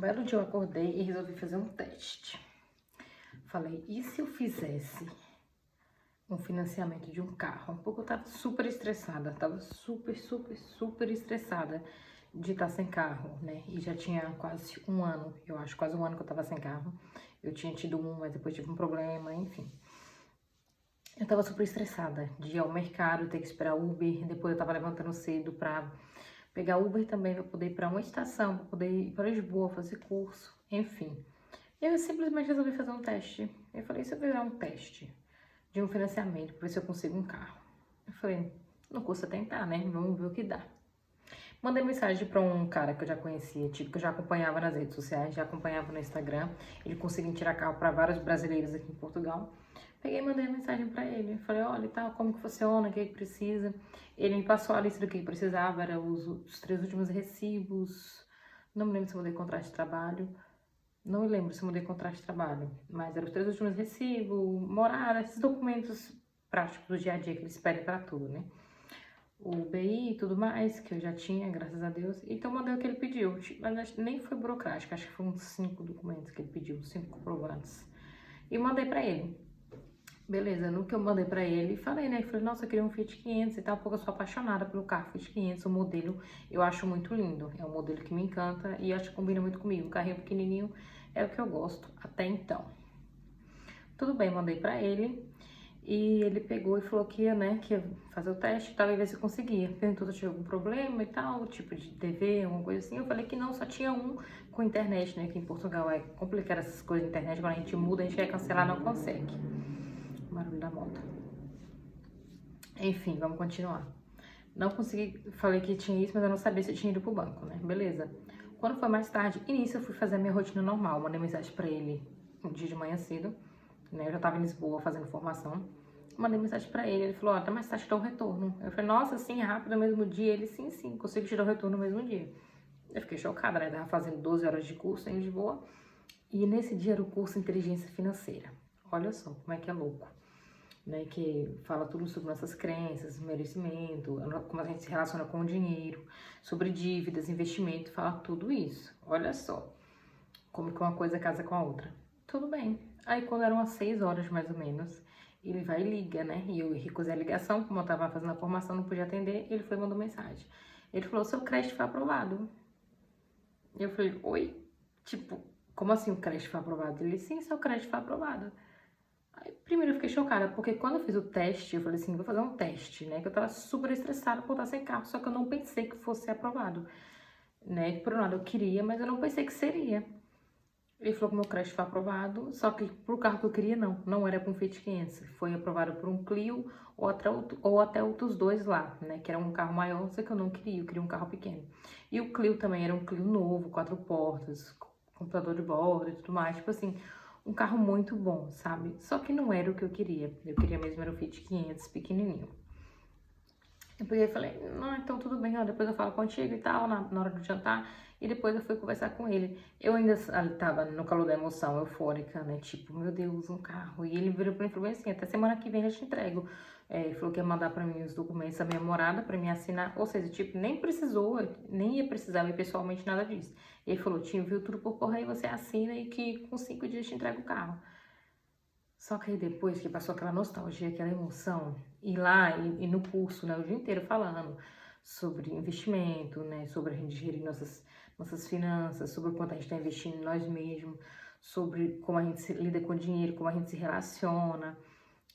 belo dia eu acordei e resolvi fazer um teste. Falei, e se eu fizesse um financiamento de um carro? Porque eu tava super estressada, tava super estressada de estar sem carro, né? E já tinha quase um ano, eu acho, quase um ano que eu tava sem carro. Eu tinha tido um, mas depois tive um problema, enfim. Eu tava super estressada de ir ao mercado, ter que esperar Uber, depois eu tava levantando cedo pra pegar Uber também, pra poder ir pra uma estação, pra poder ir pra Lisboa fazer curso, enfim. Eu simplesmente resolvi fazer um teste. Eu falei, se eu fizer um teste de um financiamento pra ver se eu consigo um carro. Eu falei, não custa tentar, né? Vamos ver o que dá. Mandei mensagem pra um cara que eu já conhecia, tipo, que eu já acompanhava nas redes sociais, já acompanhava no Instagram. Ele conseguiu tirar carro pra vários brasileiros aqui em Portugal. Peguei e mandei mensagem pra ele. Falei, olha, tal, como que funciona, o que que precisa. Ele me passou a lista do que precisava, era os 3 últimos recibos. Não me lembro se eu mudei contrato de trabalho. Não me lembro se eu mudei contrato de trabalho, mas eram os 3 últimos recibos, morada, esses documentos práticos do dia a dia que eles pedem pra tudo, né? O BI e tudo mais, que eu já tinha, graças a Deus. Então, mandei o que ele pediu. Mas nem foi burocrático, acho que foram 5 documentos que ele pediu, 5 comprovantes. E mandei pra ele. Beleza, no que eu mandei pra ele, falei, né? Falei, nossa, eu queria um Fiat 500 e tal, porque eu sou apaixonada pelo carro Fiat 500, o modelo eu acho muito lindo. É um modelo que me encanta e acho que combina muito comigo. Um carrinho pequenininho é o que eu gosto até então. Tudo bem, mandei pra ele. E ele pegou e falou que ia, né, que ia fazer o teste e tal, e ver se conseguia. Perguntou se eu tinha algum problema e tal, tipo de TV, alguma coisa assim. Eu falei que não, só tinha um com internet, né, que em Portugal é complicado essas coisas de internet. Quando a gente muda, a gente quer cancelar, não consegue. Barulho da moto. Enfim, vamos continuar. Não consegui, falei que tinha isso, mas eu não sabia se eu tinha ido pro banco, né, beleza. Quando foi mais tarde, início eu fui fazer a minha rotina normal. Mandei mensagem pra ele um dia de manhã cedo, né, eu já tava em Lisboa fazendo formação. Mandei mensagem pra ele, ele falou, ó, tá mais tarde, te dou o retorno. Eu falei, nossa, assim, rápido, no mesmo dia? Ele, sim, consigo te dar o retorno no mesmo dia. Eu fiquei chocada, né, tava fazendo 12 horas de curso em Lisboa. E nesse dia era o curso Inteligência Financeira. Olha só como é que é louco, né, que fala tudo sobre nossas crenças, merecimento, como a gente se relaciona com o dinheiro, sobre dívidas, investimento, fala tudo isso. Olha só como que uma coisa casa com a outra. Tudo bem. Aí quando eram as 6 horas mais ou menos, ele vai e liga, né? E eu recusei a ligação, como eu tava fazendo a formação, não podia atender, ele foi e mandou mensagem. Ele falou, seu crédito foi aprovado. Eu falei, oi? Tipo, como assim o crédito foi aprovado? Ele, sim, seu crédito foi aprovado. Aí, primeiro eu fiquei chocada, porque quando eu fiz o teste, eu falei assim, vou fazer um teste, né? Que eu tava super estressada por estar sem carro, só que eu não pensei que fosse aprovado, né? Por um lado eu queria, mas eu não pensei que seria. Ele falou que meu crédito foi aprovado, só que pro carro que eu queria, não era para um Fiat 500. Foi aprovado por um Clio ou até outros dois lá, né? Que era um carro maior, só que eu não queria, eu queria um carro pequeno. E o Clio também era um Clio novo, 4 portas, computador de bordo e tudo mais. Tipo assim, um carro muito bom, sabe? Só que não era o que eu queria. Eu queria mesmo era o Fiat 500, pequenininho. Eu peguei e falei, não, então tudo bem, ó, depois eu falo contigo e tal, na hora do jantar. E depois eu fui conversar com ele. Eu ainda tava no calor da emoção, eufórica, né? Tipo, meu Deus, um carro. E ele virou pra mim e falou assim, até semana que vem eu te entrego. Ele falou que ia mandar pra mim os documentos da minha morada pra me assinar. Ou seja, tipo, nem precisou, nem ia precisar ver pessoalmente nada disso. Ele falou, te envio tudo por correio, você assina e que com 5 dias te entrega o carro. Só que aí depois que passou aquela nostalgia, aquela emoção, ir lá e no curso, né, o dia inteiro falando sobre investimento, né, sobre a gente gerir nossas finanças, sobre o quanto a gente está investindo em nós mesmos, sobre como a gente lida com o dinheiro, como a gente se relaciona,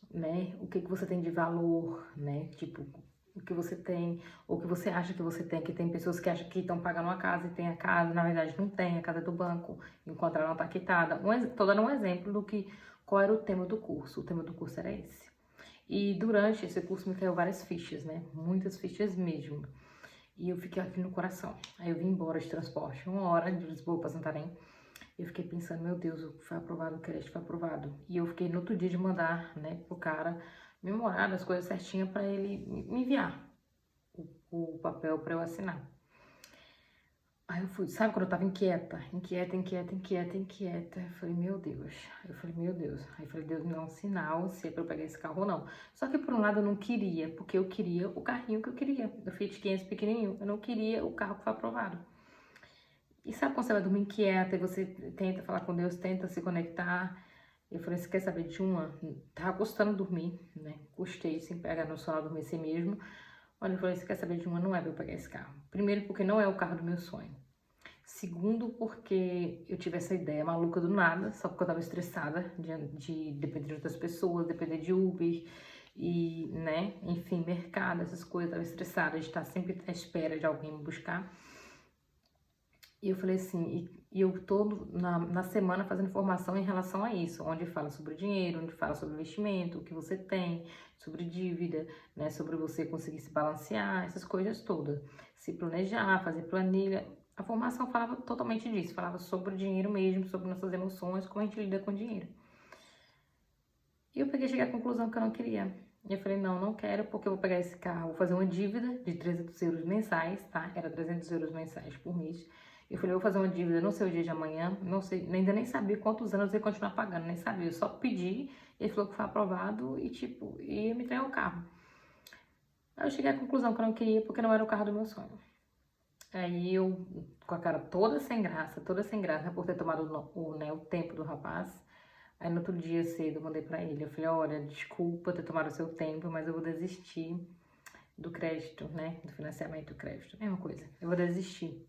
né, o que que você tem de valor, né, tipo, o que você tem, ou o que você acha que você tem, que tem pessoas que acham que estão pagando uma casa e tem a casa, na verdade não tem, a casa é do banco, enquanto ela não está quitada. Tô dando um exemplo do que, qual era o tema do curso. O tema do curso era esse. E durante esse curso me caiu várias fichas, né? Muitas fichas mesmo. E eu fiquei aqui no coração. Aí eu vim embora de transporte, 1 hora de Lisboa para Santarém. Eu fiquei pensando, meu Deus, foi aprovado, o crédito foi aprovado. E eu fiquei no outro dia de mandar, né, pro cara memorar as coisas certinhas para ele me enviar o papel para eu assinar. Aí eu fui, sabe quando eu tava inquieta? Eu falei, meu Deus. Aí eu falei, Deus me dá um sinal se é pra eu pegar esse carro ou não. Só que por um lado eu não queria, porque eu queria o carrinho que eu queria, o Fiat 500 pequenininho. Eu não queria o carro que foi aprovado. E sabe quando você vai dormir inquieta e você tenta falar com Deus, tenta se conectar? Eu falei, você quer saber de uma? Tava custando dormir, né? Custei, sem pegar no sono, adormecer mesmo. Olha, eu falei, você quer saber de uma? Não é pra eu pegar esse carro. Primeiro, porque não é o carro do meu sonho. Segundo, porque eu tive essa ideia maluca do nada, só porque eu tava estressada de depender de outras pessoas, depender de Uber e, né, enfim, mercado, essas coisas. Eu tava estressada de estar sempre à espera de alguém me buscar. E eu falei assim, e eu tô na semana fazendo formação em relação a isso, onde fala sobre dinheiro, onde fala sobre investimento, o que você tem, sobre dívida, né, sobre você conseguir se balancear, essas coisas todas. Se planejar, fazer planilha. A formação falava totalmente disso, falava sobre o dinheiro mesmo, sobre nossas emoções, como a gente lida com o dinheiro. E eu peguei e cheguei à conclusão que eu não queria. E eu falei, não, não quero, porque eu vou pegar esse carro, vou fazer uma dívida de 300 euros mensais, tá? Era 300 euros mensais por mês. Eu falei, eu vou fazer uma dívida, não sei o dia de amanhã, não sei, ainda nem sabia quantos anos eu ia continuar pagando, nem sabia. Eu só pedi, ele falou que foi aprovado e, tipo, ia me entregar o carro. Aí eu cheguei à conclusão que eu não queria, porque não era o carro do meu sonho. Aí eu, com a cara toda sem graça, por ter tomado o tempo do rapaz. Aí no outro dia cedo eu mandei pra ele, eu falei, olha, desculpa ter tomado o seu tempo, mas eu vou desistir do crédito, né, do financiamento do crédito, mesma coisa, eu vou desistir.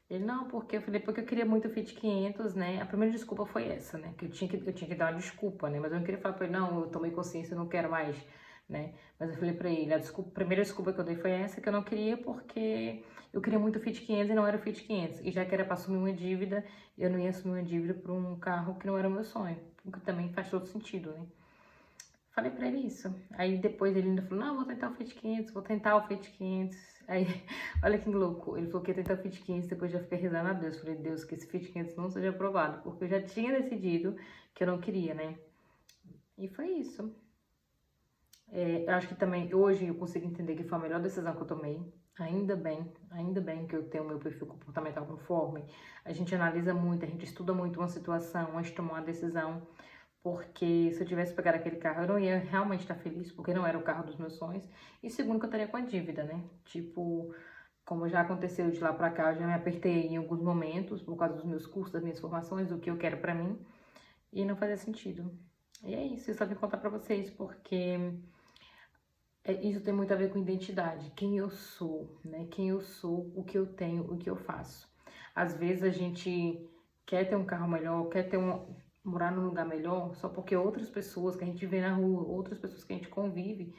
Ele, não, porque eu falei, porque eu queria muito o Fit 500, né, a primeira desculpa foi essa, né, que eu tinha que dar uma desculpa, né, mas eu não queria falar pra ele, não, eu tomei consciência, eu não quero mais, né, mas eu falei pra ele, a primeira desculpa que eu dei foi essa, que eu não queria porque eu queria muito o Fit 500 e não era o Fit 500, e já que era pra assumir uma dívida, eu não ia assumir uma dívida por um carro que não era o meu sonho, o que também faz todo sentido, né. Falei pra ele isso. Aí depois ele ainda falou, não, vou tentar o Fit 500, vou tentar o Fit 500. Aí, olha que louco, ele falou que ia tentar o Fit 500, depois já fiquei rezando a Deus. Falei, Deus, que esse Fit 500 não seja aprovado, porque eu já tinha decidido que eu não queria, né? E foi isso. Eu acho que também hoje eu consigo entender que foi a melhor decisão que eu tomei. Ainda bem que eu tenho o meu perfil comportamental conforme. A gente analisa muito, a gente estuda muito uma situação antes de tomar uma decisão. Porque se eu tivesse pegado aquele carro, eu não ia realmente estar feliz, porque não era o carro dos meus sonhos. E segundo, que eu estaria com a dívida, né? Tipo, como já aconteceu de lá pra cá, eu já me apertei em alguns momentos, por causa dos meus cursos, das minhas formações, do que eu quero pra mim. E não fazia sentido. E é isso, eu só vim contar pra vocês, porque isso tem muito a ver com identidade. Quem eu sou, né? Quem eu sou, o que eu tenho, o que eu faço. Às vezes a gente quer ter um carro melhor, quer ter morar num lugar melhor, só porque outras pessoas que a gente vê na rua, outras pessoas que a gente convive,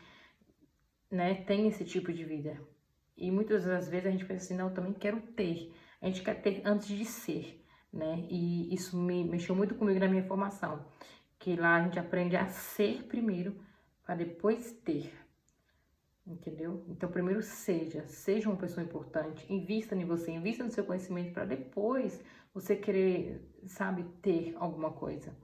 né, tem esse tipo de vida. E muitas das vezes a gente pensa assim, não, eu também quero ter. A gente quer ter antes de ser, né? E isso me mexeu muito comigo na minha formação, que lá a gente aprende a ser primeiro, para depois ter. Entendeu? Então, primeiro seja uma pessoa importante, invista em você, invista no seu conhecimento para depois você querer, sabe, ter alguma coisa,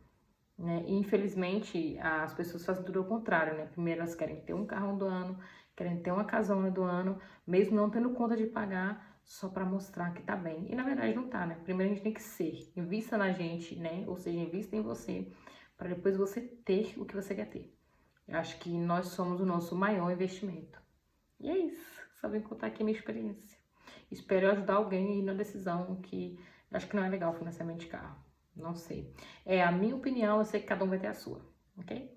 né? E infelizmente as pessoas fazem tudo ao contrário, né? Primeiro elas querem ter um carro do ano, querem ter uma casona do ano, mesmo não tendo conta de pagar, só para mostrar que tá bem. E na verdade não tá, né? Primeiro a gente tem que ser, invista na gente, né? Ou seja, invista em você, para depois você ter o que você quer ter. Eu acho que nós somos o nosso maior investimento. E é isso, só vim contar aqui a minha experiência. Espero ajudar alguém aí na decisão que eu acho que não é legal o financiamento de carro. Não sei. É a minha opinião, eu sei que cada um vai ter a sua, ok?